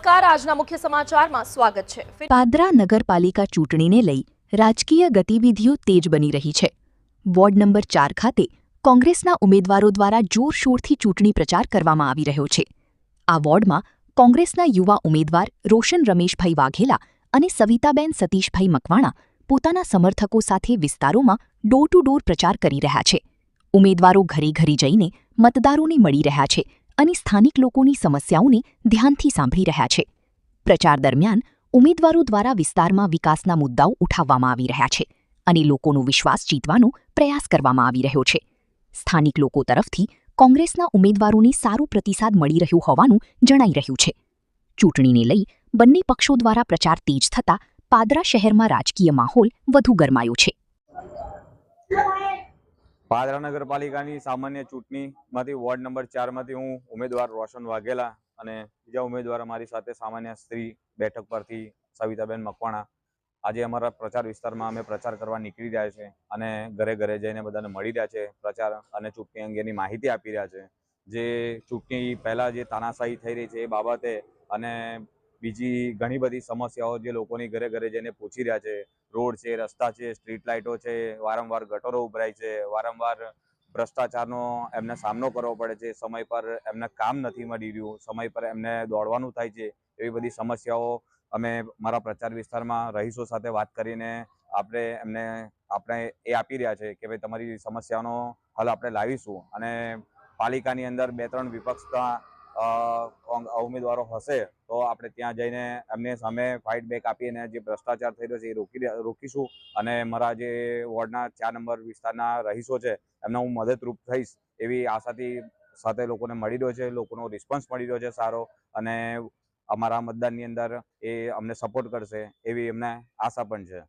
નમસ્કાર, આજના મુખ્ય સમાચારમાં સ્વાગત છે। પાદરા નગરપાલિકા ચૂંટણીને લઈ રાજકીય ગતિવિધિઓ તેજ બની રહી છે। વોર્ડ નંબર 4 ખાતે કોંગ્રેસના ઉમેદવારો દ્વારા જોરશોરથી ચૂંટણી પ્રચાર કરવામાં આવી રહ્યો છે। આ વોર્ડમાં કોંગ્રેસના યુવા ઉમેદવાર રોશન રમેશભાઈ વાઘેલા અને સવિતાબેન સતીશભાઈ મકવાણા પોતાના સમર્થકો સાથે વિસ્તારોમાં ડોર ટુ ડોર પ્રચાર કરી રહ્યા છે। ઉમેદવારો ઘરે ઘરે જઈને મતદારોને મળી રહ્યા છે અને સ્થાનિક લોકોની સમસ્યાઓને ધ્યાનથી સાંભળી રહ્યા છે। પ્રચાર દરમિયાન ઉમેદવારો દ્વારા વિસ્તારમાં વિકાસના મુદ્દાઓ ઉઠાવવામાં આવી રહ્યા છે અને લોકોનો વિશ્વાસ જીતવાનો પ્રયાસ કરવામાં આવી રહ્યો છે। સ્થાનિક લોકો તરફથી કોંગ્રેસના ઉમેદવારોને સારો પ્રતિસાદ મળી રહ્યો હોવાનું જણાઈ રહ્યું છે। ચૂંટણીને લઈ બંને પક્ષો દ્વારા પ્રચાર તેજ થતાં પાદરા શહેરમાં રાજકીય માહોલ વધુ ગરમાયો છે। પાદરા નગરપાલિકાની સામાન્ય ચૂંટણીમાંથી વોર્ડ નંબર 4 માંથી હું ઉમેદવાર રોશન વાઘેલા અને બીજા ઉમેદવાર અમારી સાથે સામાન્ય સ્ત્રી બેઠક પરથી સવિતાબેન મકવાણા આજે અમારા પ્રચાર વિસ્તારમાં અમે પ્રચાર કરવા નીકળી રહ્યા છે અને ઘરે ઘરે જઈને બધાને મળી રહ્યા છે, પ્રચાર અને ચૂંટણી અંગેની માહિતી આપી રહ્યા છે। જે ચૂંટણી પહેલાં જે તાનાશાહી થઈ રહી છે એ બાબતે અને બીજી ઘણી બધી સમસ્યાઓ જે લોકોની ઘરે ઘરે જઈને પૂછી રહ્યા છે। રોડ છે, રસ્તા છે, સ્ટ્રીટ લાઇટો છે, વારંવાર ગટરો ઉભરાય છે, વારંવાર ભ્રષ્ટાચારનો એમને સામનો કરવો પડે છે, સમય પર એમને કામ નથી મળી રહ્યું, સમય પર એમને દોડવાનું થાય છે। એવી બધી સમસ્યાઓ અમે મારા પ્રચાર વિસ્તારમાં રહીશો સાથે વાત કરીને આપણે એ આપી રહ્યા છે કે ભાઈ તમારી સમસ્યાનો હલ આપણે લાવીશું અને પાલિકાની અંદર 2-3 વિપક્ષના ઉમેદવારો હશે તો આપણે ત્યાં જઈને એમની સામે ફાઇટ બેક આપીને જે ભ્રષ્ટાચાર થઈ રહ્યો છે એ રોકીશું અને મારા જે વોર્ડના 4 નંબર વિસ્તારના રહીશો છે એમને હું મદદરૂપ થઈશ એવી આશાથી સાથે લોકોને મળી રહ્યો છે। લોકોનો રિસ્પોન્સ મળી રહ્યો છે સારો અને અમારા મતદાનની અંદર એ અમને સપોર્ટ કરશે એવી એમને આશા પણ છે।